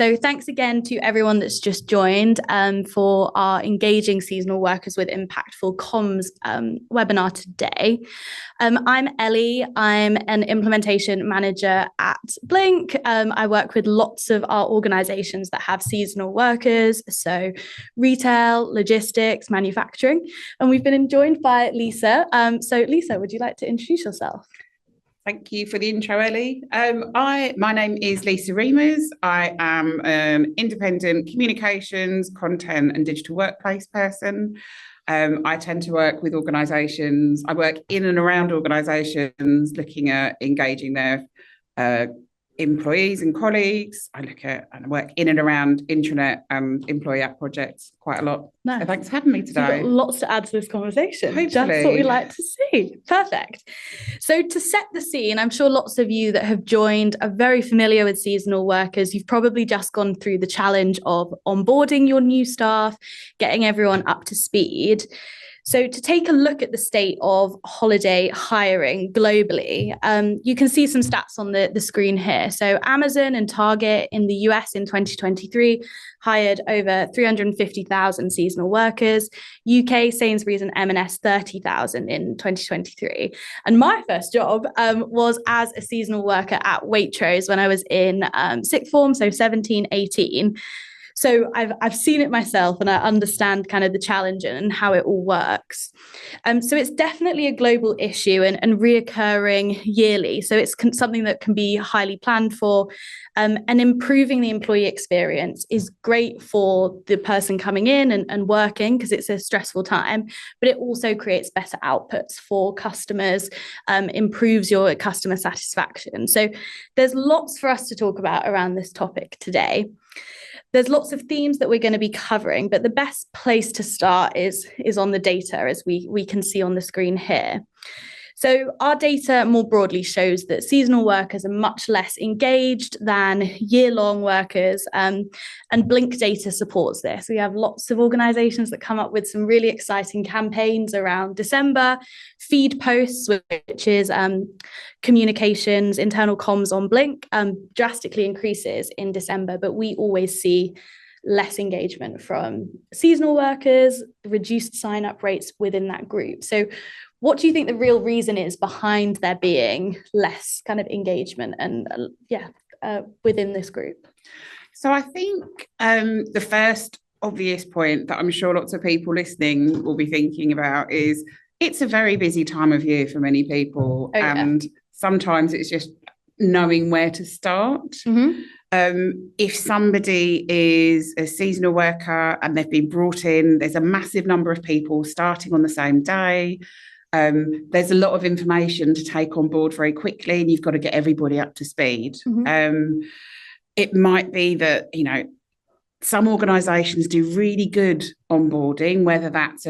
So thanks again to everyone that's just joined for our Engaging Seasonal Workers with Impactful Comms webinar today. I'm Ellie. I'm an implementation manager at Blink. I work with lots of our organisations that have seasonal workers, so retail, logistics, manufacturing. And we've been joined by Lisa. So Lisa, would you like to introduce yourself? Thank you for the intro, Ellie. My name is Lisa Reimers. I am an independent communications, content and digital workplace person. I tend to work with organisations. I work in and around organisations looking at engaging their employees and colleagues. I work in and around intranet employee app projects quite a lot. Nice. So thanks for having me today. So you've got lots to add to this conversation. Hopefully. That's what we like to see. Perfect. So to set the scene, I'm sure lots of you that have joined are very familiar with seasonal workers. You've probably just gone through the challenge of onboarding your new staff, getting everyone up to speed. So to take a look at the state of holiday hiring globally, you can see some stats on the screen here. So Amazon and Target in the US in 2023 hired over 350,000 seasonal workers. UK, Sainsbury's and M&S 30,000 in 2023. And my first job was as a seasonal worker at Waitrose when I was in sixth form, so 17, 18. So I've seen it myself and I understand kind of the challenge and how it all works. So it's definitely a global issue and reoccurring yearly. So it's something that can be highly planned for, and improving the employee experience is great for the person coming in and working because it's a stressful time, but it also creates better outputs for customers, improves your customer satisfaction. So there's lots for us to talk about around this topic today. There's lots of themes that we're going to be covering, but the best place to start is on the data, as we can see on the screen here. So our data more broadly shows that seasonal workers are much less engaged than year-long workers, and Blink data supports this. We have lots of organisations that come up with some really exciting campaigns around December, feed posts, which is communications, internal comms on Blink, drastically increases in December, but we always see less engagement from seasonal workers, reduced sign-up rates within that group. So what do you think the real reason is behind there being less kind of engagement and within this group? So I think the first obvious point that I'm sure lots of people listening will be thinking about is it's a very busy time of year for many people. Oh, yeah. And sometimes it's just knowing where to start. Mm-hmm. If somebody is a seasonal worker and they've been brought in, there's a massive number of people starting on the same day. There's a lot of information to take on board very quickly and you've got to get everybody up to speed. Mm-hmm. It might be that, some organisations do really good onboarding, whether that's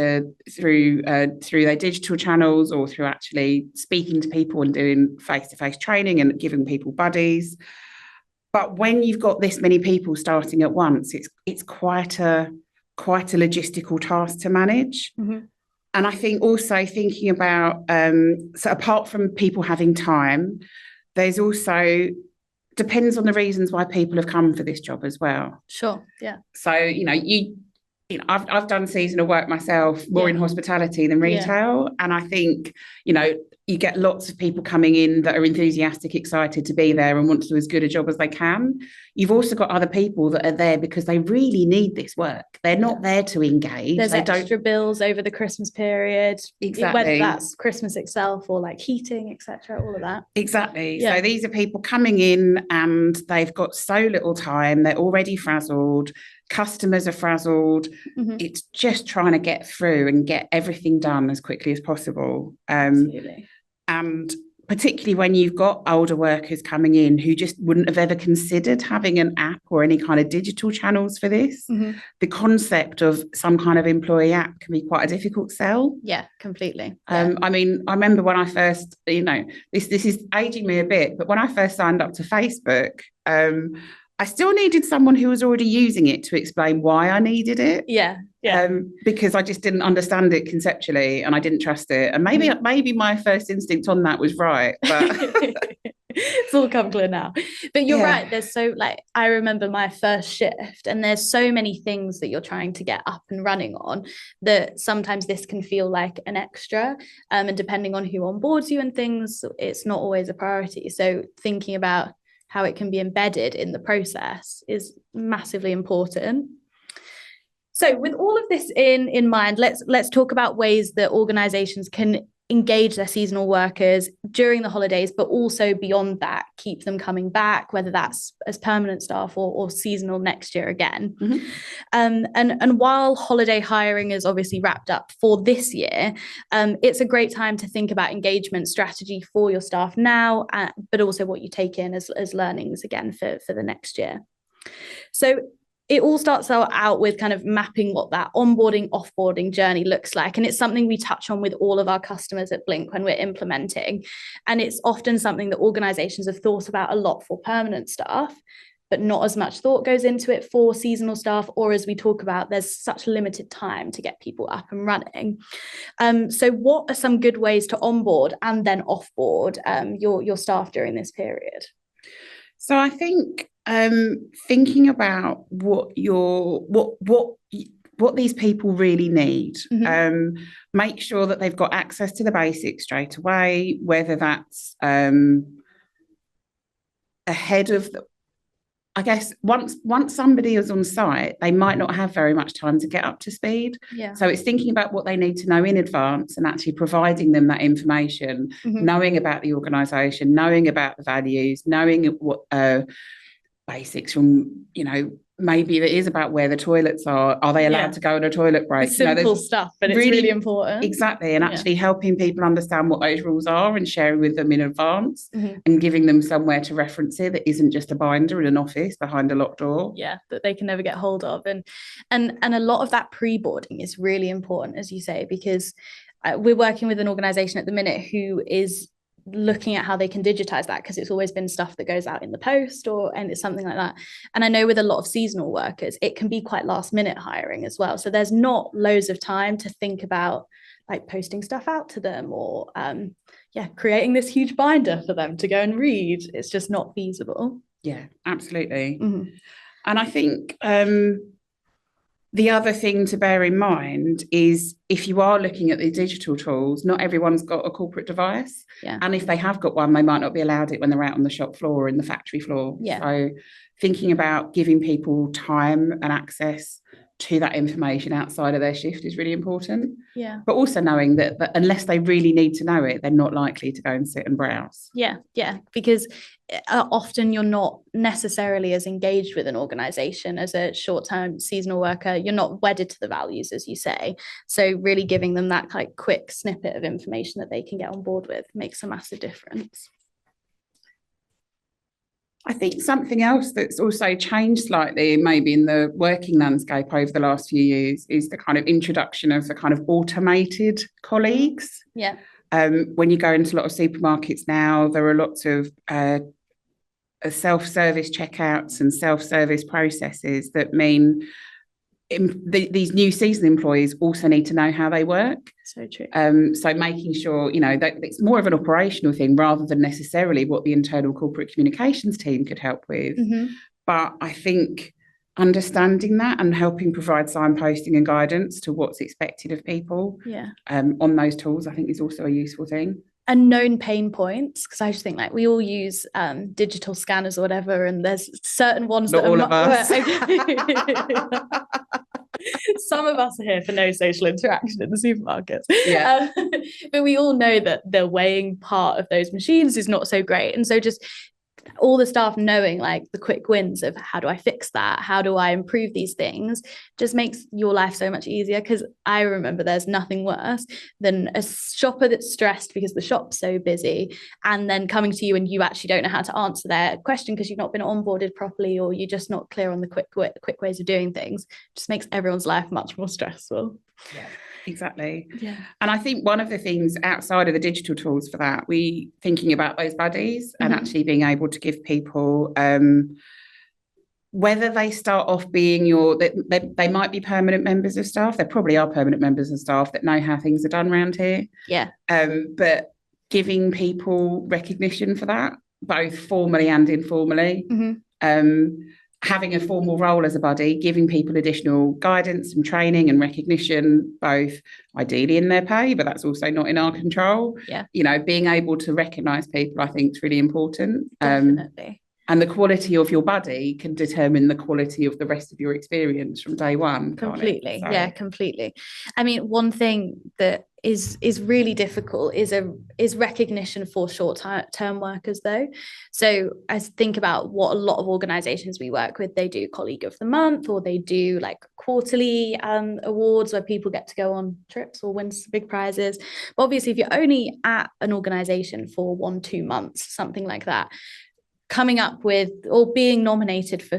through their digital channels or through actually speaking to people and doing face-to-face training and giving people buddies. But when you've got this many people starting at once, it's quite a logistical task to manage. Mm-hmm. And I think also thinking about, so apart from people having time, there's also, depends on the reasons why people have come for this job as well. Sure, yeah. So, I've done seasonal work myself, more in hospitality than retail. Yeah. And I think, you get lots of people coming in that are enthusiastic, excited to be there and want to do as good a job as they can. You've also got other people that are there because they really need this work. They're not there to engage. There's extra bills over the Christmas period. Exactly. Whether that's Christmas itself or like heating, etc., all of that. Exactly. Yeah. So these are people coming in and they've got so little time. They're already frazzled. Customers are frazzled. Mm-hmm. It's just trying to get through and get everything done as quickly as possible. Absolutely. And particularly when you've got older workers coming in who just wouldn't have ever considered having an app or any kind of digital channels for this. Mm-hmm. The concept of some kind of employee app can be quite a difficult sell. Yeah, completely. I remember when I first, this is aging me a bit, but when I first signed up to Facebook, I still needed someone who was already using it to explain why I needed it. Yeah. Because I just didn't understand it conceptually and I didn't trust it. And maybe my first instinct on that was right. But It's all come clear now. But you're right. There's so like, I remember my first shift, and there's so many things that you're trying to get up and running on that sometimes this can feel like an extra. And depending on who onboards you and things, it's not always a priority. So thinking about how it can be embedded in the process is massively important. So with all of this in mind, let's talk about ways that organizations can engage their seasonal workers during the holidays, but also beyond that, keep them coming back, whether that's as permanent staff or seasonal next year again. Mm-hmm. And while holiday hiring is obviously wrapped up for this year, it's a great time to think about engagement strategy for your staff now, but also what you take in as learnings again for the next year. So it all starts out with kind of mapping what that onboarding, offboarding journey looks like. And it's something we touch on with all of our customers at Blink when we're implementing. And it's often something that organizations have thought about a lot for permanent staff, but not as much thought goes into it for seasonal staff, or as we talk about, there's such limited time to get people up and running. So what are some good ways to onboard and then offboard your staff during this period? So I think thinking about what these people really need, mm-hmm. Make sure that they've got access to the basics straight away, whether that's ahead of I guess once somebody is on site, they might not have very much time to get up to speed. Yeah. So it's thinking about what they need to know in advance and actually providing them that information, mm-hmm. knowing about the organisation, knowing about the values, knowing what basics from, maybe it is about where the toilets are. Are they allowed to go on a toilet break? It's simple stuff, but it's really important. Exactly. And actually helping people understand what those rules are and sharing with them in advance, mm-hmm. and giving them somewhere to reference it that isn't just a binder in an office behind a locked door. Yeah, that they can never get hold of. And a lot of that pre-boarding is really important, as you say, because we're working with an organisation at the minute who is looking at how they can digitize that, because it's always been stuff that goes out in the post and it's something like that. And I know with a lot of seasonal workers, it can be quite last minute hiring as well. So there's not loads of time to think about like posting stuff out to them or creating this huge binder for them to go and read. It's just not feasible. Yeah, absolutely. Mm-hmm. And I think the other thing to bear in mind is if you are looking at the digital tools, not everyone's got a corporate device. Yeah. And if they have got one, they might not be allowed it when they're out on the shop floor or in the factory floor. Yeah. So thinking about giving people time and access to that information outside of their shift is really important. Yeah. But also knowing that unless they really need to know it, they're not likely to go and sit and browse. Yeah. Because often you're not necessarily as engaged with an organisation as a short-term seasonal worker. You're not wedded to the values, as you say. So really giving them that like quick snippet of information that they can get on board with makes a massive difference. I think something else that's also changed slightly, maybe in the working landscape over the last few years, is the kind of introduction of the kind of automated colleagues. Yeah. When you go into a lot of supermarkets now, there are lots of self-service checkouts and self-service processes that mean these new season employees also need to know how they work. So true. So making sure, that it's more of an operational thing rather than necessarily what the internal corporate communications team could help with. Mm-hmm. But I think understanding that and helping provide signposting and guidance to what's expected of people on those tools, I think is also a useful thing. And known pain points, because I just think like we all use digital scanners or whatever, and there's certain ones not that all of us. Some of us are here for no social interaction in the supermarkets. Yeah. But we all know that the weighing part of those machines is not so great. And so just all the staff knowing like the quick wins of how do I fix that? How do I improve these things? Just makes your life so much easier. Because I remember there's nothing worse than a shopper that's stressed because the shop's so busy and then coming to you and you actually don't know how to answer their question because you've not been onboarded properly or you're just not clear on the quick ways of doing things. Just makes everyone's life much more stressful. Yeah. Exactly. Yeah. And I think one of the things outside of the digital tools for that, we thinking about those buddies and actually being able to give people whether they start off being they might be permanent members of staff. There probably are permanent members of staff that know how things are done around here. Yeah. But giving people recognition for that. both formally and informally. Having a formal role as a buddy, giving people additional guidance and training and recognition, both ideally in their pay, but that's also not in our control. Yeah. You know, being able to recognise people, I think, is really important. Definitely. And the quality of your buddy can determine the quality of the rest of your experience from day one. Completely. Yeah, completely. I mean, one thing that is really difficult is recognition for short-term workers, though. So I think about what a lot of organizations we work with, they do colleague of the month, or they do like quarterly awards where people get to go on trips or win big prizes. But obviously, if you're only at an organization for 1-2 months, something like that, coming up with or being nominated for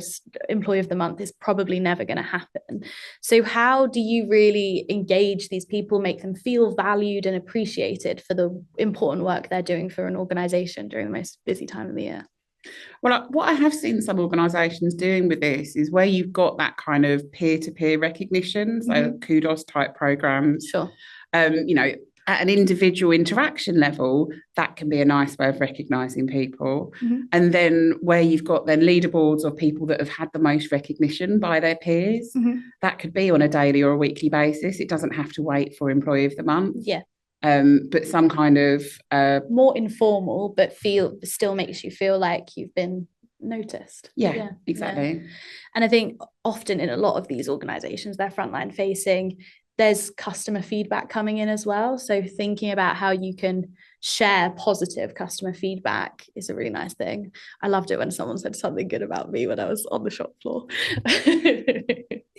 Employee of the Month is probably never going to happen. So how do you really engage these people, make them feel valued and appreciated for the important work they're doing for an organization during the most busy time of the year? Well, what I have seen some organisations doing with this is where you've got that kind of peer-to-peer recognition, so kudos type programs. Sure. You know, at an individual interaction level, that can be a nice way of recognising people. And then where you've got then leaderboards of people that have had the most recognition by their peers, that could be on a daily or a weekly basis. It doesn't have to wait for Employee of the Month. Yeah. But some kind of more informal, but still makes you feel like you've been noticed. Yeah, exactly. Yeah. And I think often in a lot of these organizations, they're frontline facing, there's customer feedback coming in as well. So thinking about how you can share positive customer feedback is a really nice thing. I loved it when someone said something good about me when I was on the shop floor.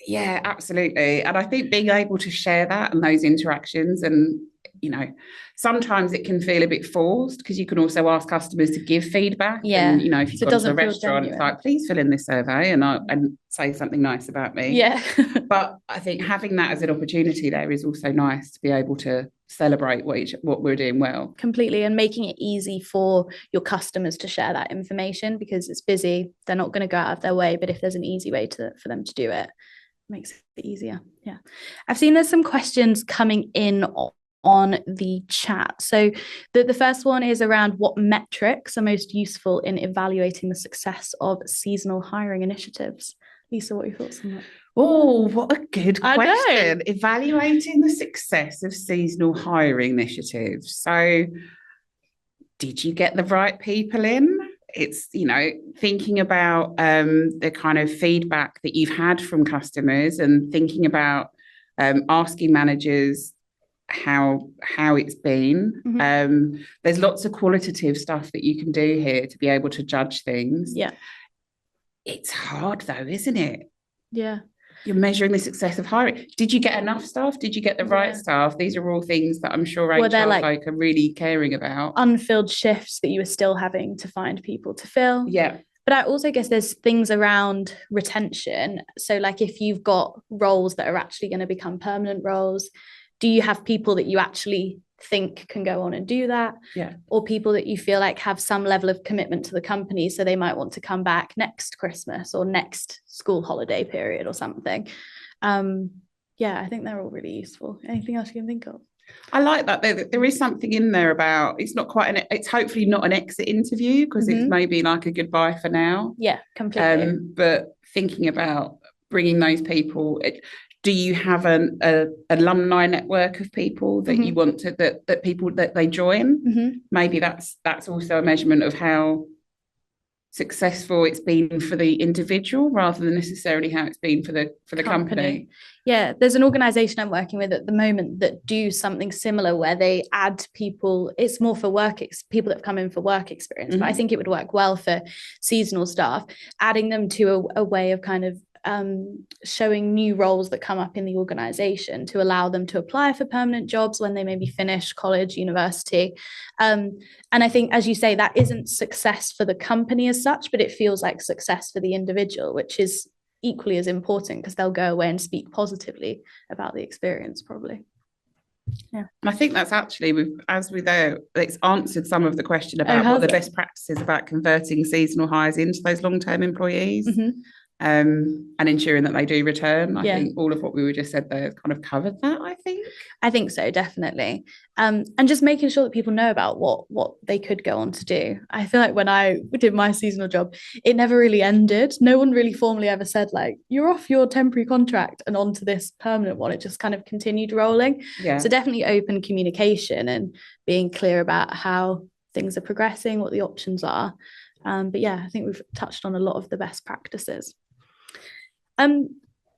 Yeah, absolutely. And I think being able to share that and those interactions, and you know, sometimes it can feel a bit forced because you can also ask customers to give feedback. Yeah. And, you know, if you've gone to a restaurant, it's like, please fill in this survey and say something nice about me. Yeah. But I think having that as an opportunity there is also nice to be able to celebrate what we're doing well. Completely. And making it easy for your customers to share that information because it's busy. They're not going to go out of their way. But if there's an easy way for them to do it, makes it easier. Yeah. I've seen there's some questions coming in on the chat. So the first one is around what metrics are most useful in evaluating the success of seasonal hiring initiatives. Lisa, what are your thoughts on that? Oh, what a good question. Evaluating the success of seasonal hiring initiatives. So did you get the right people in? It's, you know, thinking about the kind of feedback that you've had from customers and thinking about asking managers how it's been. There's lots of qualitative stuff that you can do here to be able to judge things. Yeah. It's hard though, isn't it? Yeah. You're measuring the success of hiring. Did you get enough staff? Did you get the right staff? These are all things that I'm sure HR folk are really caring about. Unfilled shifts that you were still having to find people to fill. Yeah. But I also guess there's things around retention. So like if you've got roles that are actually going to become permanent roles, do you have people that you actually think can go on and do that? Yeah. Or people that you feel like have some level of commitment to the company, so they might want to come back next Christmas or next school holiday period or something. Yeah, I think they're all really useful. Anything else you can think of? I like that. There is something in there about it's not quite it's hopefully not an exit interview because it's maybe like a goodbye for now. Yeah, completely. But thinking about bringing those people. Do you have an alumni network of people that you want to that people that they join? Maybe that's also a measurement of how successful it's been for the individual rather than necessarily how it's been for the company. Yeah, there's an organization I'm working with at the moment that do something similar where they add people. It's more for people that have come in for work experience, but I think it would work well for seasonal staff, adding them to a way of kind of showing new roles that come up in the organization to allow them to apply for permanent jobs when they maybe finish college, university. And I think, as you say, that isn't success for the company as such, but it feels like success for the individual, which is equally as important because they'll go away and speak positively about the experience probably. Yeah. And I think that's actually, it's answered some of the question about what the best practices about converting seasonal hires into those long-term employees. and ensuring that they do return. I think all of what we were just said there kind of covered that, I think so, definitely. And just making sure that people know about what they could go on to do. I feel like when I did my seasonal job, it never really ended. No one really formally ever said, like, you're off your temporary contract and on to this permanent one. It just kind of continued rolling. So definitely open communication and being clear about how things are progressing, what the options are. But yeah, I think we've touched on a lot of the best practices.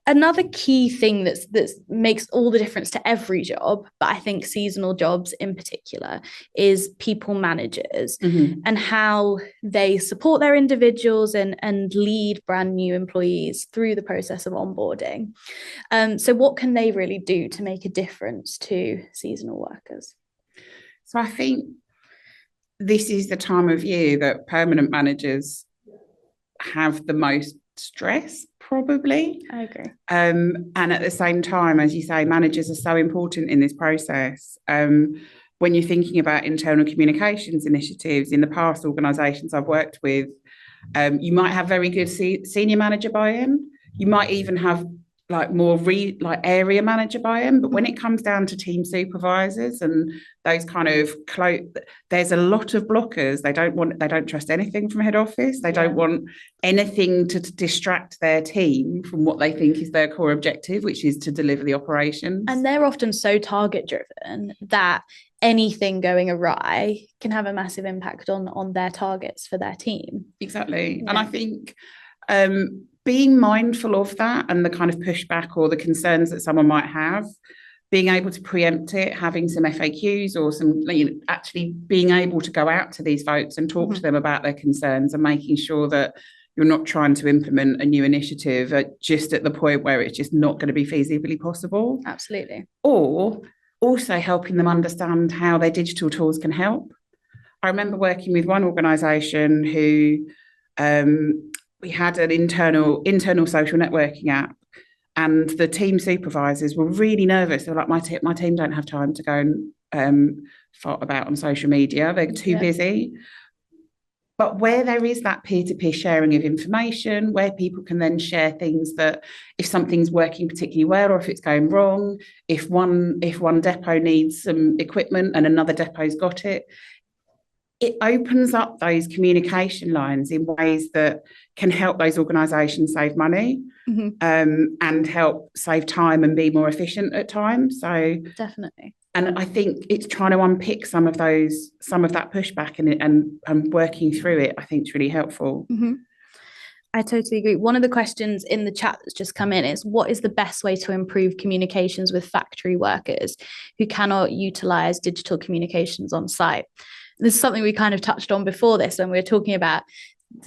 Another key thing that makes all the difference to every job, but I think seasonal jobs in particular, is people managers and how they support their individuals and lead brand new employees through the process of onboarding. So what can they really do to make a difference to seasonal workers? So I think this is the time of year that permanent managers have the most stress, probably. I agree. And at the same time, as you say, managers are so important in this process. When you're thinking about internal communications initiatives, in the past organisations I've worked with, you might have very good senior manager buy-in. You might even have like more area manager buy-in, but when it comes down to team supervisors and those kind of there's a lot of blockers. They don't trust anything from head office. They don't want anything to distract their team from what they think is their core objective, which is to deliver the operations. And they're often so target driven that anything going awry can have a massive impact on their targets for their team. Exactly. And I think being mindful of that and the kind of pushback or the concerns that someone might have, being able to preempt it, having some FAQs or some, actually being able to go out to these folks and talk to them about their concerns, and making sure that you're not trying to implement a new initiative just at the point where it's just not going to be feasibly possible. Absolutely. Or also helping them understand how their digital tools can help. I remember working with one organisation who we had an internal social networking app, and the team supervisors were really nervous. They were like, my team don't have time to go and fart about on social media. They're too busy. But where there is that peer-to-peer sharing of information, where people can then share things that if something's working particularly well or if it's going wrong, if one depot needs some equipment and another depot's got it, it opens up those communication lines in ways that can help those organisations save money and help save time and be more efficient at times. So definitely. And I think it's trying to unpick some of that pushback and working through it, I think, is really helpful. I totally agree. One of the questions in the chat that's just come in is, what is the best way to improve communications with factory workers who cannot utilise digital communications on site? This is something we kind of touched on before this when we were talking about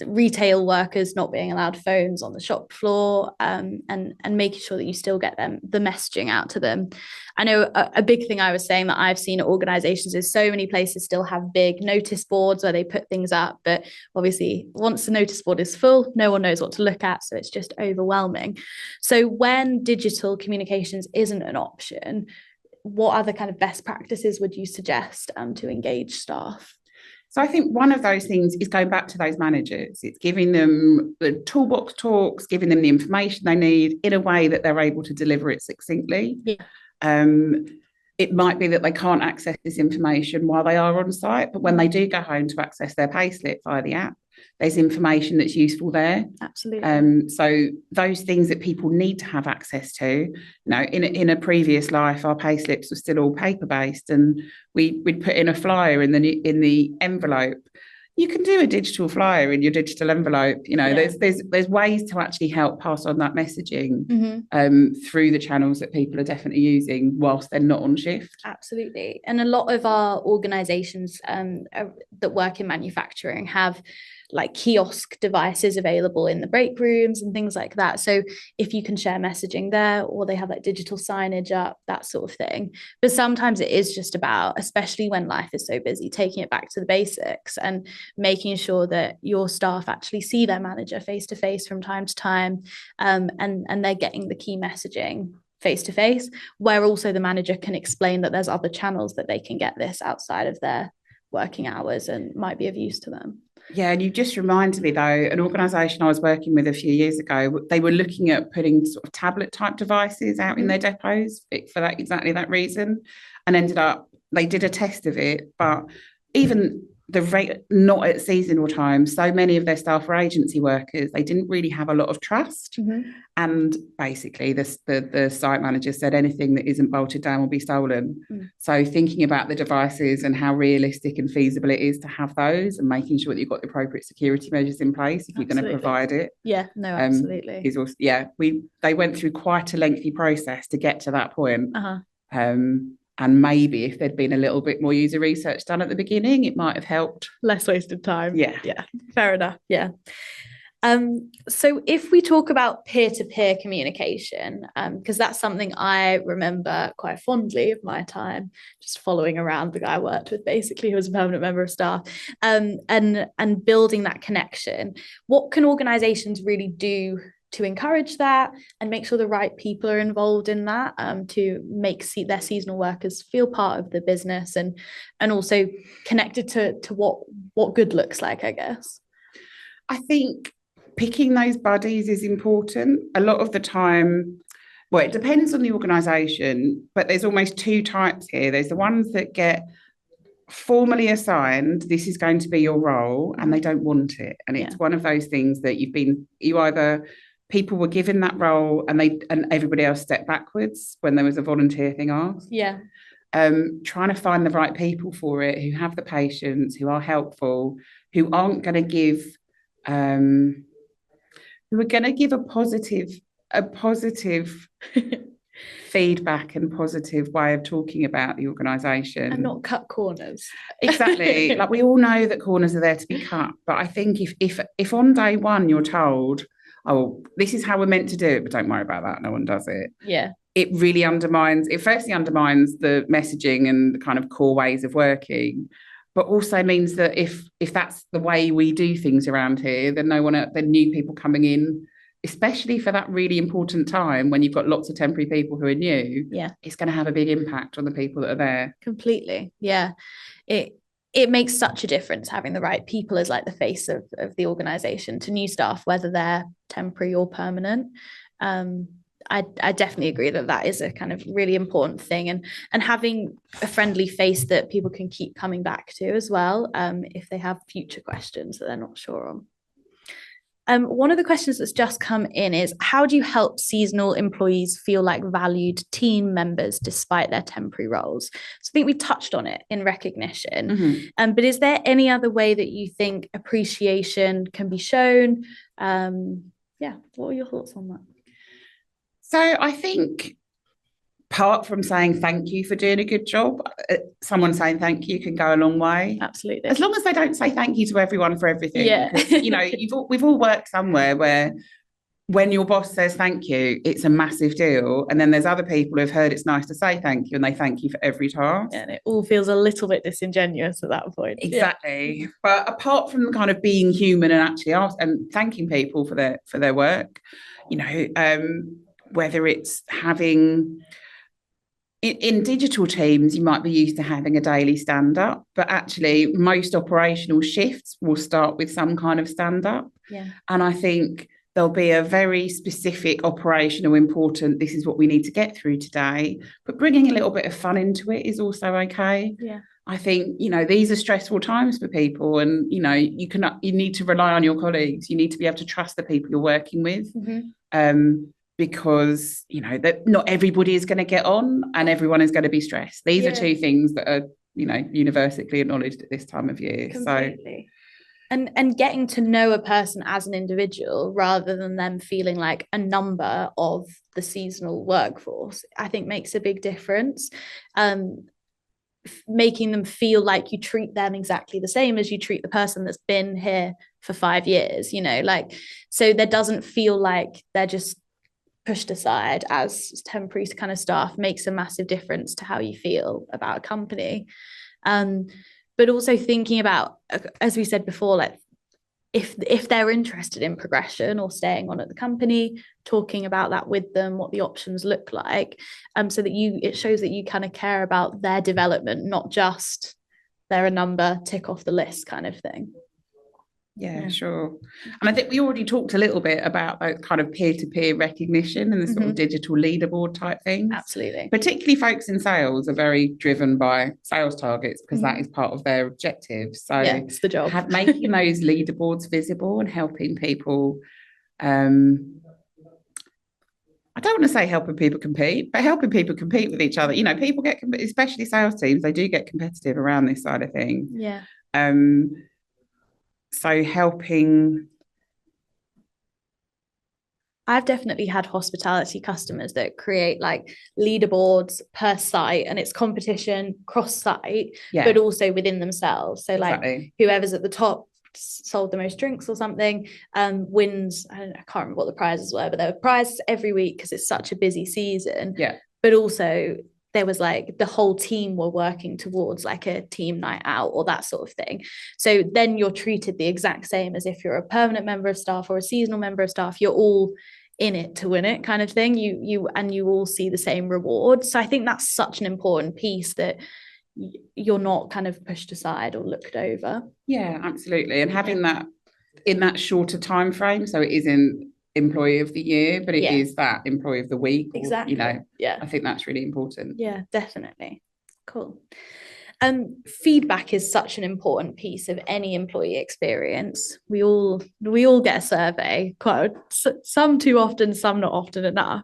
retail workers not being allowed phones on the shop floor, and making sure that you still get the messaging out to them. I know a big thing I was saying that I've seen at organizations is so many places still have big notice boards where they put things up, but obviously once the notice board is full, no one knows what to look at, so it's just overwhelming. So when digital communications isn't an option, what other kind of best practices would you suggest to engage staff? So I think one of those things is going back to those managers. It's giving them the toolbox talks, giving them the information they need in a way that they're able to deliver it succinctly. It might be that they can't access this information while they are on site, but when they do go home to access their payslip via the app, there's information that's useful there. Absolutely. So those things that people need to have access to, in a previous life, our payslips were still all paper-based, and we'd put in a flyer in the envelope. You can do a digital flyer in your digital envelope. There's ways to actually help pass on that messaging through the channels that people are definitely using whilst they're not on shift. Absolutely. And a lot of our organizations that work in manufacturing have like kiosk devices available in the break rooms and things like that. So if you can share messaging there, or they have like digital signage up, that sort of thing. But sometimes it is just about, especially when life is so busy, taking it back to the basics and making sure that your staff actually see their manager face to face from time to time, and they're getting the key messaging face to face, where also the manager can explain that there's other channels that they can get this outside of their working hours and might be of use to them. Yeah, and you just reminded me though, an organisation I was working with a few years ago, they were looking at putting sort of tablet type devices out in their depots for that exactly that reason, and ended up they did a test of it, but even the rate not at seasonal times, so many of their staff were agency workers. They didn't really have a lot of trust. And basically the site manager said anything that isn't bolted down will be stolen. So thinking about the devices and how realistic and feasible it is to have those and making sure that you've got the appropriate security measures in place if you're going to provide it. Yeah, no, absolutely. Is also, they went through quite a lengthy process to get to that point. And maybe if there'd been a little bit more user research done at the beginning, it might have helped. Less wasted time. Yeah. Fair enough. Yeah. So if we talk about peer-to-peer communication, because that's something I remember quite fondly of my time, just following around the guy I worked with, basically, who was a permanent member of staff, and building that connection. What can organizations really do to encourage that and make sure the right people are involved in that, to make their seasonal workers feel part of the business and also connected to what good looks like, I guess? I think picking those buddies is important. A lot of the time, well, it depends on the organisation, but there's almost two types here. There's the ones that get formally assigned, this is going to be your role, and they don't want it. And it's one of those things that people were given that role and everybody else stepped backwards when there was a volunteer thing asked. Trying to find the right people for it, who have the patience, who are helpful, who aren't going to give who are going to give a positive feedback and positive way of talking about the organisation. And not cut corners. Exactly. Like, we all know that corners are there to be cut. But I think if on day one you're told, oh, this is how we're meant to do it, but don't worry about that, no one does it. Yeah. It really firstly undermines the messaging and the kind of core ways of working, but also means that if that's the way we do things around here, then then new people coming in, especially for that really important time when you've got lots of temporary people who are new, it's going to have a big impact on the people that are there. Completely. Yeah. It makes such a difference having the right people as like the face of the organisation to new staff, whether they're temporary or permanent. I definitely agree that is a kind of really important thing, and having a friendly face that people can keep coming back to as well, if they have future questions that they're not sure on. One of the questions that's just come in is, how do you help seasonal employees feel like valued team members despite their temporary roles? So I think we touched on it in recognition, but is there any other way that you think appreciation can be shown? What are your thoughts on that? So I think, apart from saying thank you for doing a good job, someone saying thank you can go a long way. Absolutely. As long as they don't say thank you to everyone for everything. Yeah. We've all worked somewhere where when your boss says thank you, it's a massive deal. And then there's other people who've heard it's nice to say thank you and they thank you for every task. And it all feels a little bit disingenuous at that point. Exactly. Yeah. But apart from kind of being human and actually and thanking people for their work, whether it's having... In digital teams, you might be used to having a daily stand-up, but actually most operational shifts will start with some kind of stand-up. Yeah. And I think there'll be a very specific operational important, this is what we need to get through today, but bringing a little bit of fun into it is also okay. Yeah. I think, these are stressful times for people, and, you need to rely on your colleagues. You need to be able to trust the people you're working with. Because that not everybody is going to get on and everyone is going to be stressed. These are two things that are universally acknowledged at this time of year. Completely. So and getting to know a person as an individual rather than them feeling like a number of the seasonal workforce, I think makes a big difference. Making them feel like you treat them exactly the same as you treat the person that's been here for 5 years, so there doesn't feel like they're just pushed aside as temporary kind of staff, makes a massive difference to how you feel about a company. But also thinking about, as we said before, like if they're interested in progression or staying on at the company, talking about that with them, what the options look like, so that it shows that you kind of care about their development, not just they're a number, tick off the list kind of thing. Yeah, sure. And I think we already talked a little bit about that kind of peer-to-peer recognition and the sort of digital leaderboard type things. Absolutely. Particularly folks in sales are very driven by sales targets because that is part of their objectives. So it's the job. Making those leaderboards visible and helping people, I don't want to say helping people compete, but helping people compete with each other. You know, people get, especially sales teams, they do get competitive around this side of things. Yeah. So helping. I've definitely had hospitality customers that create like leaderboards per site, and it's competition cross site, but also within themselves. So like whoever's at the top sold the most drinks or something wins. I can't remember what the prizes were, but there were prizes every week because it's such a busy season. But also there was like the whole team were working towards like a team night out or that sort of thing. So then you're treated the exact same as if you're a permanent member of staff or a seasonal member of staff. You're all in it to win it kind of thing. You all see the same reward. So I think that's such an important piece, that you're not kind of pushed aside or looked over. Yeah, absolutely. And having that in that shorter time frame, so it isn't employee of the year, but it is that employee of the week. Exactly. Or, you know, I think that's really important. Yeah, definitely. Cool. Feedback is such an important piece of any employee experience. We all get a survey, quite some too often, some not often enough.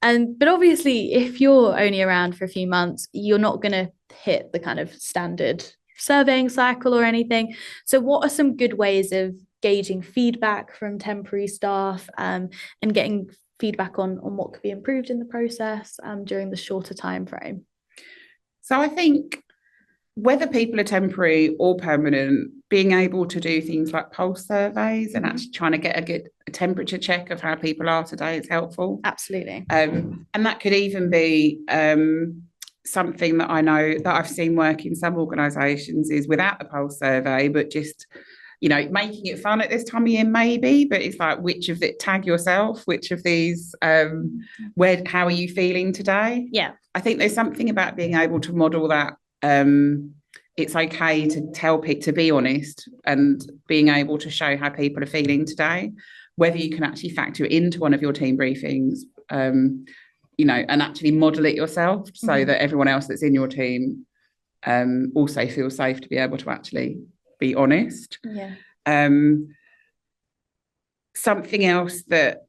But obviously, if you're only around for a few months, you're not going to hit the kind of standard surveying cycle or anything. So what are some good ways of gauging feedback from temporary staff and getting feedback on what could be improved in the process during the shorter time frame? So I think whether people are temporary or permanent, being able to do things like pulse surveys and actually trying to get a temperature check of how people are today is helpful. Absolutely. And that could even be something that I know that I've seen work in some organisations is without the pulse survey, but just, you know, making it fun at this time of year maybe, but it's like tag yourself, which of these, how are you feeling today? Yeah. I think there's something about being able to model that. It's okay to tell people to be honest and being able to show how people are feeling today, whether you can actually factor it into one of your team briefings, you know, and actually model it yourself so that everyone else that's in your team also feels safe to be able to actually be honest. Something else that,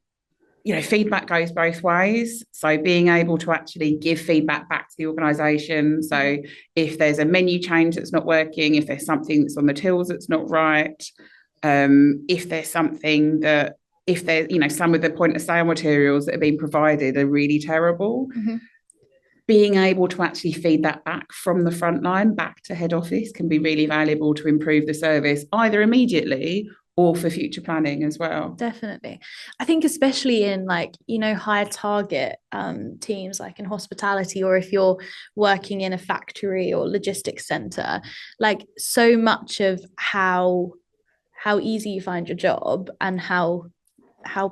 you know, feedback goes both ways. So being able to actually give feedback back to the organisation. So if there's a menu change that's not working, if there's something that's on the tills that's not right, if there's something that, if there's, you know, some of the point of sale materials that are being provided are really terrible, being able to actually feed that back from the front line back to head office can be really valuable to improve the service either immediately or for future planning as well. Definitely. I think especially in like, you know, higher target teams like in hospitality, or if you're working in a factory or logistics center, like so much of how easy you find your job and how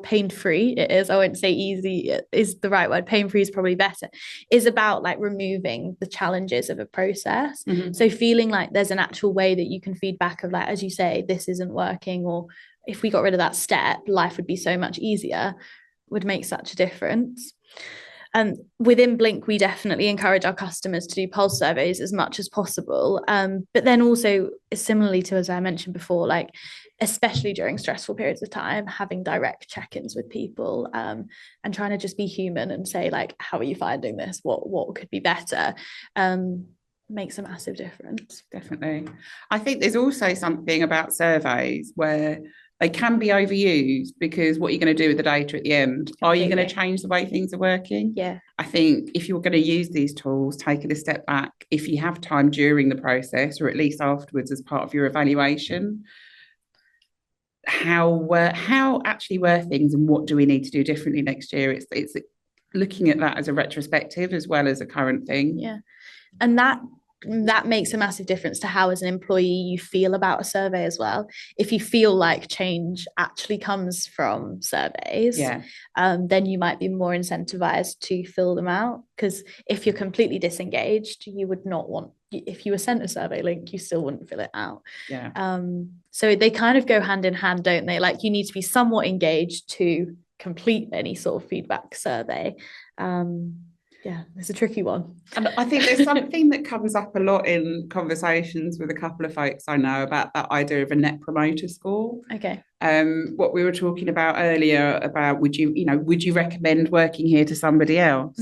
pain-free it is, I won't say easy is the right word, pain-free is probably better, is about like removing the challenges of a process. So feeling like there's an actual way that you can feed back of like, as you say, this isn't working, or if we got rid of that step, life would be so much easier, would make such a difference. Within Blink, we definitely encourage our customers to do pulse surveys as much as possible. But then also, similarly to as I mentioned before, like especially during stressful periods of time, having direct check-ins with people and trying to just be human and say like, how are you finding this? What could be better? Makes a massive difference. Definitely. I think there's also something about surveys where they can be overused, because what are you going to do with the data at the end? Completely. Are you going to change the way things are working? Yeah. I think if you're going to use these tools, take it a step back. If you have time during the process, or at least afterwards as part of your evaluation, how actually were things and what do we need to do differently next year? It's looking at that as a retrospective as well as a current thing. Yeah. And that makes a massive difference to how as an employee you feel about a survey as well. If you feel like change actually comes from surveys, then you might be more incentivized to fill them out, because if you're completely disengaged, you would not want if you were sent a survey link, you still wouldn't fill it out. Yeah. So they kind of go hand in hand, don't they? Like you need to be somewhat engaged to complete any sort of feedback survey. Yeah, it's a tricky one. And I think there's something that comes up a lot in conversations with a couple of folks I know about that idea of a net promoter score. Okay. What we were talking about earlier about would you recommend working here to somebody else?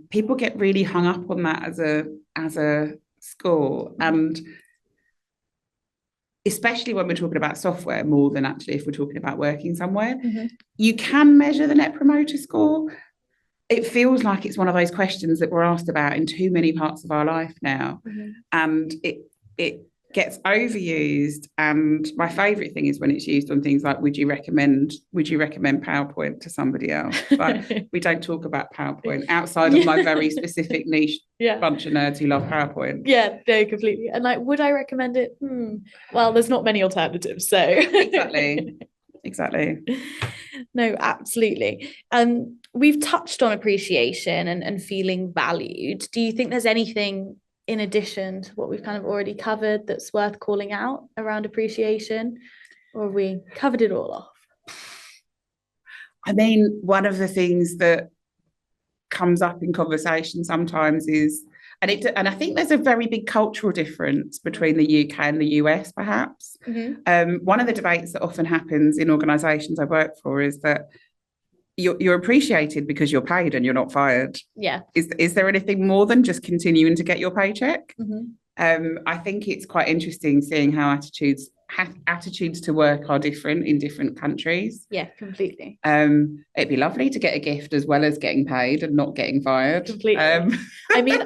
People get really hung up on that as a score, and especially when we're talking about software more than actually if we're talking about working somewhere, you can measure the net promoter score. It feels like it's one of those questions that we're asked about in too many parts of our life now, and it gets overused. And my favourite thing is when it's used on things like would you recommend PowerPoint to somebody else? Like we don't talk about PowerPoint outside of my very specific niche bunch of nerds who love PowerPoint. Yeah, no, completely. And like, would I recommend it? Well, there's not many alternatives, so exactly. No, absolutely. We've touched on appreciation and feeling valued. Do you think there's anything in addition to what we've kind of already covered that's worth calling out around appreciation, or have we covered it all off? I mean, one of the things that comes up in conversation sometimes is, and I think there's a very big cultural difference between the UK and the US, perhaps. One of the debates that often happens in organisations I work for is that you're appreciated because you're paid and you're not fired. Yeah. Is there anything more than just continuing to get your paycheck? I think it's quite interesting seeing how attitudes to work are different in different countries. Yeah, completely. It'd be lovely to get a gift as well as getting paid and not getting fired. Completely. I mean,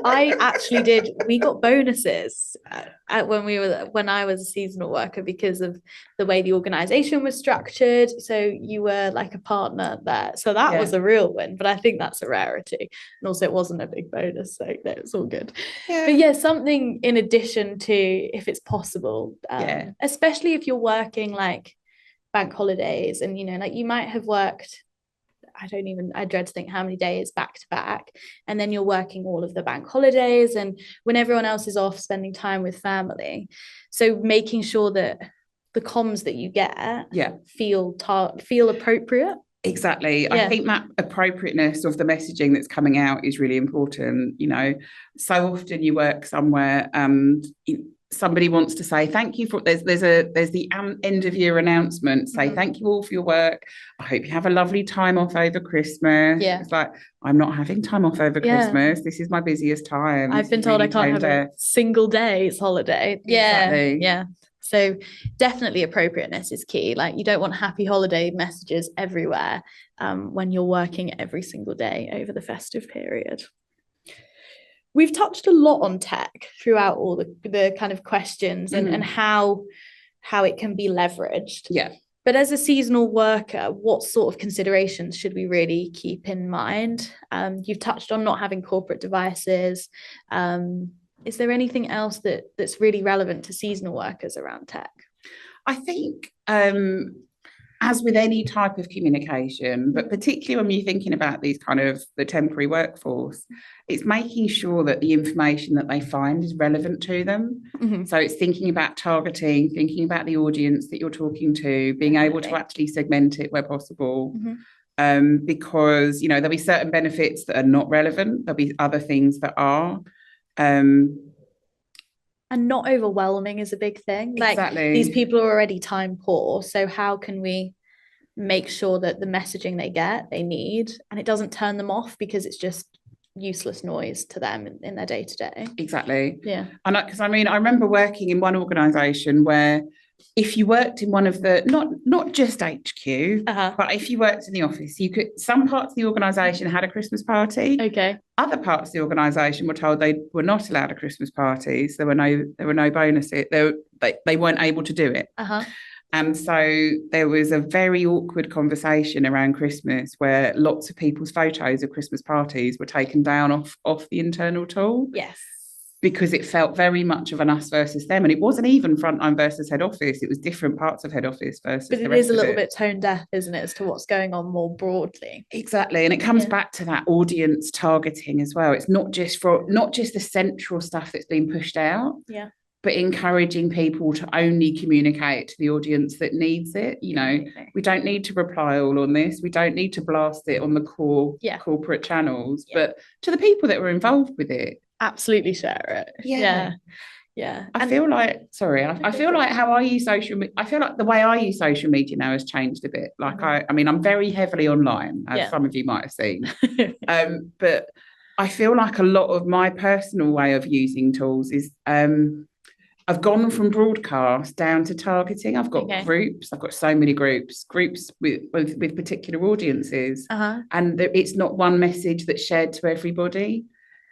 we got bonuses when I was a seasonal worker because of the way the organization was structured. So you were like a partner there. So that was a real win, but I think that's a rarity. And also it wasn't a big bonus, so no, it's all good. But yeah, something in addition to, if it's possible, especially if you're working like bank holidays and, like you might have worked, I dread to think how many days back to back, and then you're working all of the bank holidays and when everyone else is off spending time with family. So making sure that the comms that you get feel appropriate. Exactly. I think that appropriateness of the messaging that's coming out is really important. So often you work somewhere and somebody wants to say thank you for there's the end of year announcement, say thank you all for your work, I hope you have a lovely time off over Christmas. It's like, I'm not having time off over Christmas, this is my busiest time. I've been told I can't have a single day's holiday. So definitely appropriateness is key. Like you don't want happy holiday messages everywhere when you're working every single day over the festive period. We've touched a lot on tech throughout all the kind of questions and how it can be leveraged. Yeah. But as a seasonal worker, what sort of considerations should we really keep in mind? You've touched on not having corporate devices. Is there anything else that's really relevant to seasonal workers around tech? I think as with any type of communication, but particularly when you're thinking about these kind of the temporary workforce, it's making sure that the information that they find is relevant to them. So it's thinking about targeting, thinking about the audience that you're talking to, being able to actually segment it where possible. Because, there'll be certain benefits that are not relevant. There'll be other things that are. And not overwhelming is a big thing. Exactly. Like these people are already time poor. So how can we make sure that the messaging they need, and it doesn't turn them off because it's just useless noise to them in their day-to-day? Exactly. Yeah. And because I remember working in one organisation where if you worked in one of the not just HQ, but if you worked in the office, some parts of the organisation had a Christmas party. Okay. Other parts of the organisation were told they were not allowed a Christmas party, so there were no bonuses. They weren't able to do it. And so there was a very awkward conversation around Christmas where lots of people's photos of Christmas parties were taken down off the internal tool. Yes. because it felt very much of an us versus them. And it wasn't even frontline versus head office. It was different parts of head office versus but the it rest is a of little it. bit tone deaf, isn't it, as to what's going on more broadly. Exactly. And it comes back to that audience targeting as well. It's not just the central stuff that's been pushed out. Yeah. But encouraging people to only communicate to the audience that needs it. You know, we don't need to reply all on this. We don't need to blast it on the core corporate channels, but to the people that were involved with it. Absolutely share it. Yeah. I feel like, I feel like how I use social media, I feel like the way I use social media now has changed a bit. Like, I mean, I'm very heavily online, as some of you might have seen. But I feel like a lot of my personal way of using tools is, I've gone from broadcast down to targeting. I've got groups. I've got so many groups with particular audiences. And it's not one message that's shared to everybody.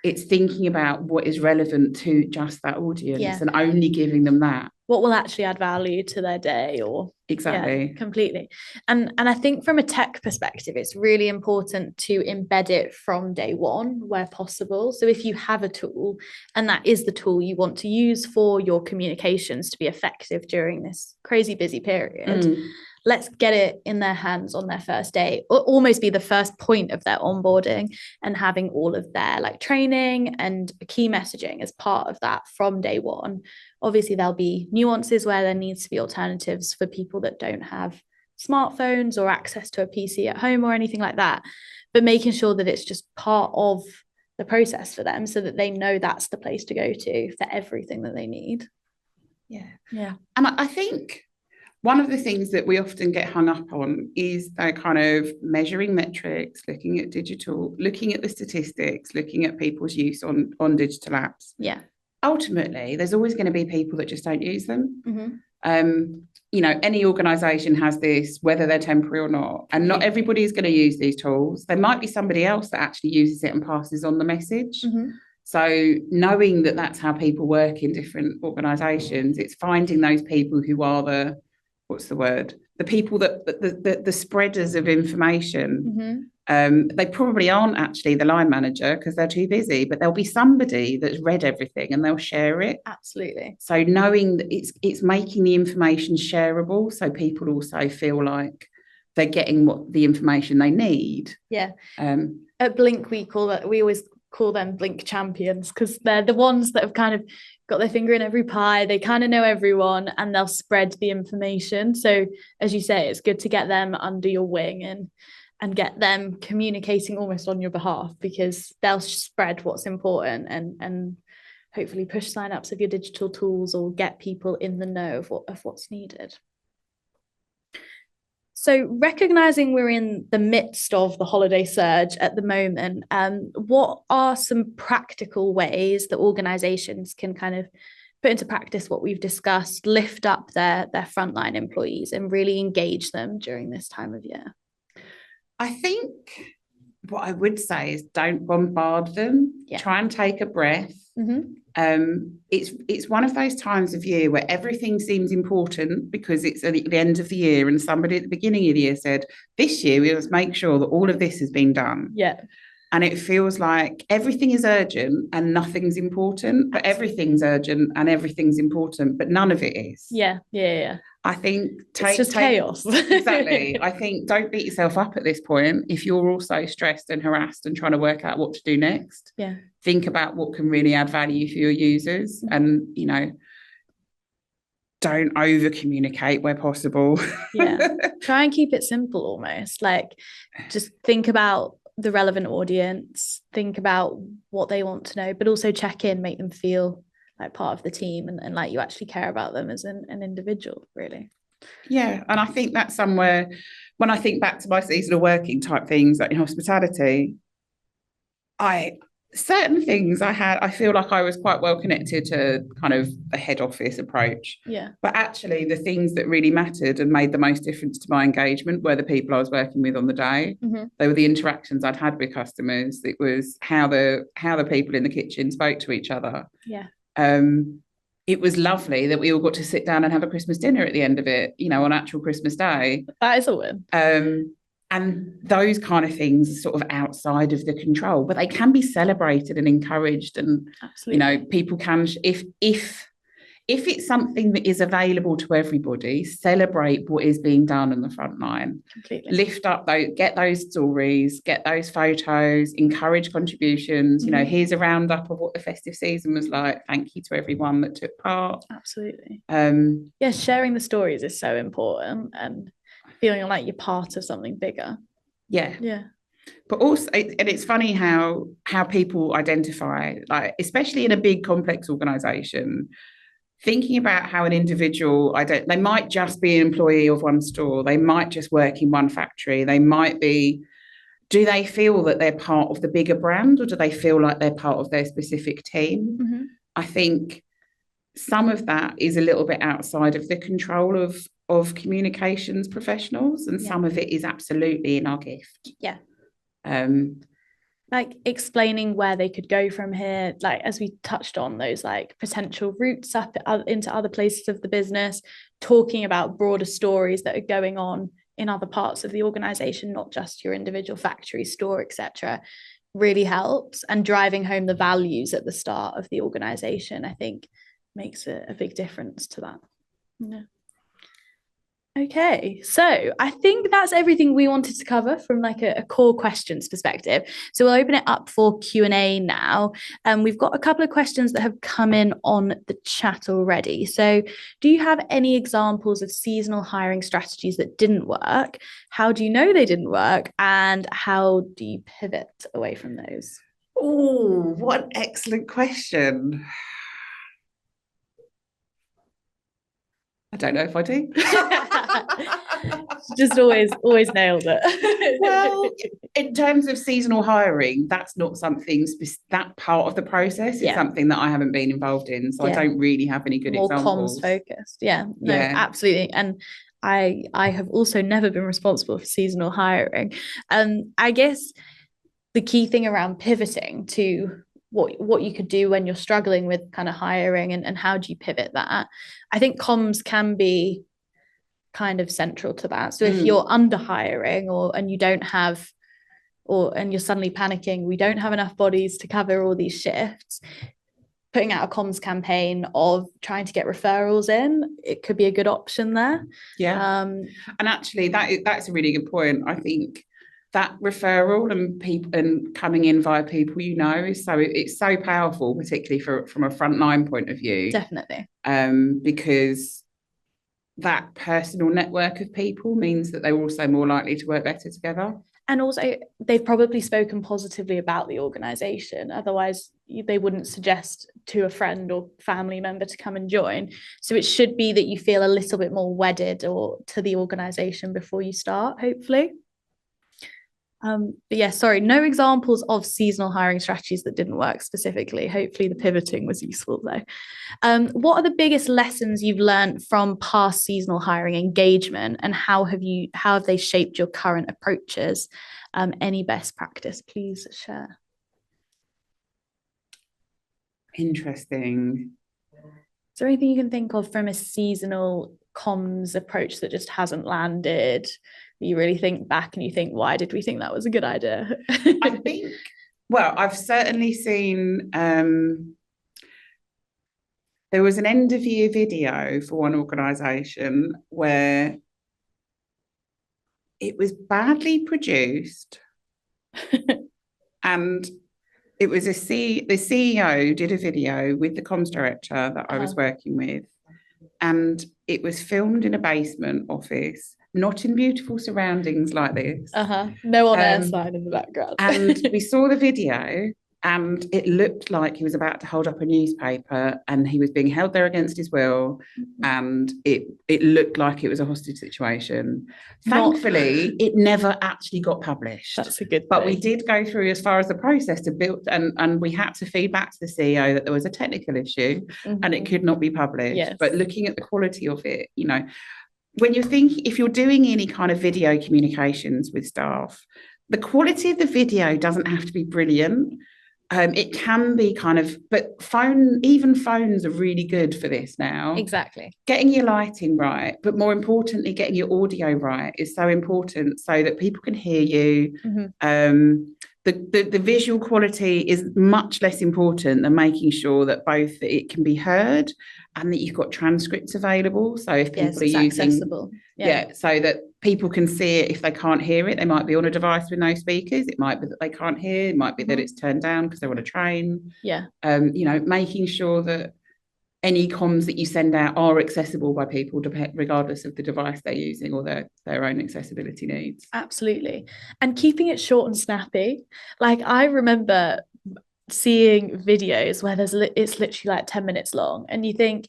It's thinking about what is relevant to just that audience and only giving them that. What will actually add value to their day or completely. And I think from a tech perspective, it's really important to embed it from day one where possible. So if you have a tool and that is the tool you want to use for your communications to be effective during this crazy busy period, let's get it in their hands on their first day, or almost be the first point of their onboarding, and having all of their like training and key messaging as part of that from day one. Obviously, there'll be nuances where there needs to be alternatives for people that don't have smartphones or access to a PC at home or anything like that, but making sure that it's just part of the process for them so that they know that's the place to go to for everything that they need. Yeah. And I think one of the things that we often get hung up on is kind of measuring metrics, looking at digital, looking at the statistics, looking at people's use on digital apps. Yeah. Ultimately, there's always going to be people that just don't use them. You know, any organisation has this, whether they're temporary or not, and not everybody is going to use these tools. There might be somebody else that actually uses it and passes on the message. So knowing that that's how people work in different organisations, it's finding those people who are the people that the spreaders of information. They probably aren't actually the line manager because they're too busy, but there'll be somebody that's read everything and they'll share it. Absolutely. So knowing that it's making the information shareable, so people also feel like they're getting the information they need. At Blink we always call them Blink champions, because they're the ones that have kind of got their finger in every pie. They kind of know everyone and they'll spread the information. So as you say, it's good to get them under your wing and get them communicating almost on your behalf, because they'll spread what's important and hopefully push sign-ups of your digital tools or get people in the know of what's needed. So recognizing we're in the midst of the holiday surge at the moment, what are some practical ways that organizations can kind of put into practice what we've discussed, lift up their frontline employees and really engage them during this time of year? I think what I would say is don't bombard them. Try and take a breath. It's one of those times of year where everything seems important because it's at the end of the year, and somebody at the beginning of the year said, this year we must make sure that all of this has been done. And it feels like everything is urgent and nothing's important, but everything's urgent and everything's important, but none of it is. I think it's just chaos. Exactly. I think don't beat yourself up at this point. If you're also stressed and harassed and trying to work out what to do next, think about what can really add value for your users, and, you know, don't over communicate where possible. Try and keep it simple, almost like just think about the relevant audience, think about what they want to know, but also check in, make them feel like part of the team and like you actually care about them as an individual, really. And I think that's somewhere, when I think back to my seasonal working type things, like in hospitality, certain things I feel like I was quite well connected to kind of a head office approach. But actually the things that really mattered and made the most difference to my engagement were the people I was working with on the day. They were the interactions I'd had with customers. It was how the people in the kitchen spoke to each other. It was lovely that we all got to sit down and have a Christmas dinner at the end of it, you know, on actual Christmas Day. That is a win. And those kind of things are sort of outside of the control, but they can be celebrated and encouraged. And, Absolutely. People can, if it's something that is available to everybody, celebrate what is being done on the front line. Completely. Lift up those, get those stories, get those photos, encourage contributions. Here's a roundup of what the festive season was like. Thank you to everyone that took part. Absolutely. Sharing the stories is so important, and feeling like you're part of something bigger. Yeah. But also, and it's funny how people identify, like, especially in a big complex organization, thinking about how an individual, they might just be an employee of one store, they might just work in one factory, do they feel that they're part of the bigger brand, or do they feel like they're part of their specific team? Mm-hmm. I think some of that is a little bit outside of the control of communications professionals, and some of it is absolutely in our gift. Yeah. Like explaining where they could go from here, like as we touched on, those like potential routes up into other places of the business, talking about broader stories that are going on in other parts of the organization, not just your individual factory, store, etc., really helps. And driving home the values at the start of the organization, I think, makes a big difference to that. Yeah. Okay, so I think that's everything we wanted to cover from like a core questions perspective. So we'll open it up for Q&A now. We've got a couple of questions that have come in on the chat already. So do you have any examples of seasonal hiring strategies that didn't work? How do you know they didn't work? And how do you pivot away from those? Oh, what an excellent question. I don't know if I do. Just always nailed it. Well, in terms of seasonal hiring, that's not something, that part of the process is something that I haven't been involved in. So I don't really have any good examples. More comms focused. Yeah, no, absolutely. And I have also never been responsible for seasonal hiring. I guess the key thing around pivoting to what you could do when you're struggling with kind of hiring and how do you pivot that? I think comms can be kind of central to that. So if you're under hiring and you don't have, and you're suddenly panicking, we don't have enough bodies to cover all these shifts, putting out a comms campaign of trying to get referrals in, it could be a good option there. Yeah. And actually that's a really good point. I think that referral and people and coming in via people is it's so powerful, particularly from a frontline point of view. Definitely. Because that personal network of people means that they're also more likely to work better together. And also they've probably spoken positively about the organisation. Otherwise, they wouldn't suggest to a friend or family member to come and join. So it should be that you feel a little bit more wedded to the organisation before you start, hopefully. But yeah, sorry, no examples of seasonal hiring strategies that didn't work specifically. Hopefully the pivoting was useful though. What are the biggest lessons you've learned from past seasonal hiring engagement, and how have they shaped your current approaches? Any best practice, please share. Interesting. Is there anything you can think of from a seasonal comms approach that just hasn't landed? You really think back and you think, why did we think that was a good idea? I think, well, I've certainly seen, there was an end of year video for one organisation where it was badly produced and it was the CEO did a video with the comms director that I was working with, and it was filmed in a basement office, not in beautiful surroundings like this. No on-air sign in the background. And we saw the video and it looked like he was about to hold up a newspaper and he was being held there against his will, and it looked like it was a hostage situation. Thankfully, it never actually got published. That's a good But we did go through as far as the process to build, and we had to feed back to the CEO that there was a technical issue and it could not be published. Yes. But looking at the quality of it, when you're thinking, if you're doing any kind of video communications with staff, the quality of the video doesn't have to be brilliant. it can be but even phones are really good for this now. Exactly. Getting your lighting right, but more importantly, getting your audio right is so important so that people can hear you. The visual quality is much less important than making sure that both it can be heard and that you've got transcripts available. So if people are using, accessible. So that people can see it if they can't hear it. They might be on a device with no speakers. It might be that they can't hear. It might be that it's turned down because they're on a train. Yeah. Making sure that any comms that you send out are accessible by people, regardless of the device they're using or their own accessibility needs. Absolutely. And keeping it short and snappy. Like, I remember seeing videos where it's literally like 10 minutes long, and you think,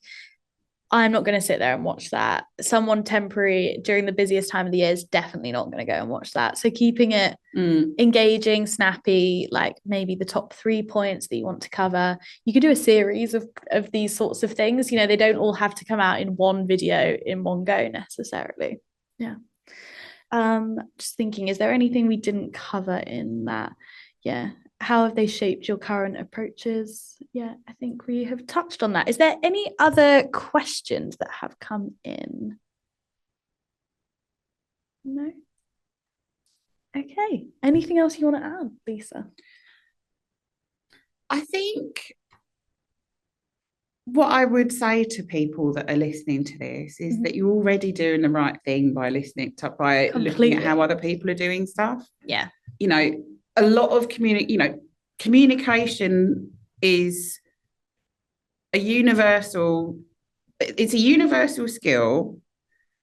I'm not going to sit there and watch that. Someone temporary during the busiest time of the year is definitely not going to go and watch that. So keeping it engaging, snappy, like maybe the top 3 points that you want to cover. You could do a series of these sorts of things. They don't all have to come out in one video in one go necessarily. Yeah. Just thinking, is there anything we didn't cover in that? Yeah. How have they shaped your current approaches? Yeah, I think we have touched on that. Is there any other questions that have come in? No? Okay. Anything else you want to add, Lisa? I think what I would say to people that are listening to this is that you're already doing the right thing by looking at how other people are doing stuff. Yeah. A lot of communication is it's a universal skill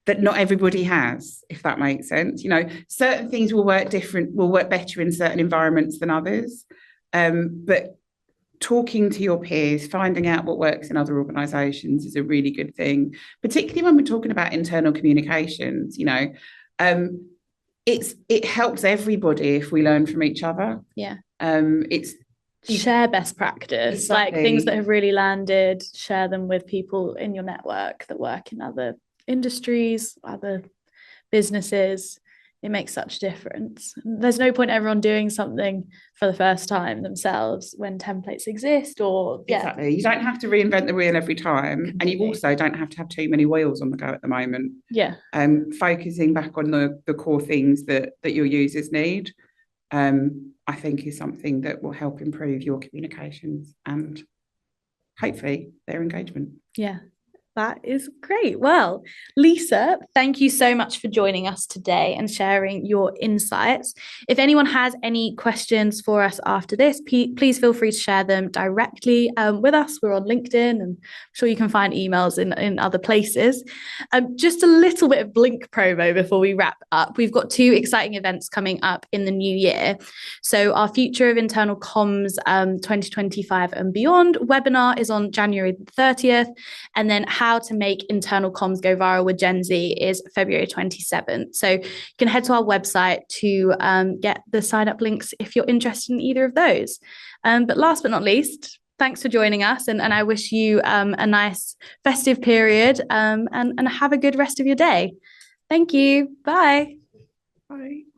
that not everybody has, if that makes sense. Certain things will work better in certain environments than others. But talking to your peers, finding out what works in other organisations is a really good thing, particularly when we're talking about internal communications. It helps everybody if we learn from each other. Yeah. Share best practice, exactly. Like things that have really landed, share them with people in your network that work in other industries, other businesses. It makes such a difference. There's no point everyone doing something for the first time themselves when templates exist. Exactly. You don't have to reinvent the wheel every time. Completely. And you also don't have to have too many wheels on the go at the moment. Yeah. Focusing back on the core things that your users need, I think is something that will help improve your communications and hopefully their engagement. Yeah. That is great. Well, Lisa, thank you so much for joining us today and sharing your insights. If anyone has any questions for us after this, please feel free to share them directly with us. We're on LinkedIn, and I'm sure you can find emails in other places. Just a little bit of Blink promo before we wrap up. We've got 2 exciting events coming up in the new year. So our Future of Internal Comms 2025 and Beyond webinar is on January 30th, and then How to Make Internal Comms Go Viral with Gen Z is February 27th. So you can head to our website to get the sign up links if you're interested in either of those. But last but not least, thanks for joining us, and I wish you a nice festive period and have a good rest of your day. Thank you. Bye. Bye.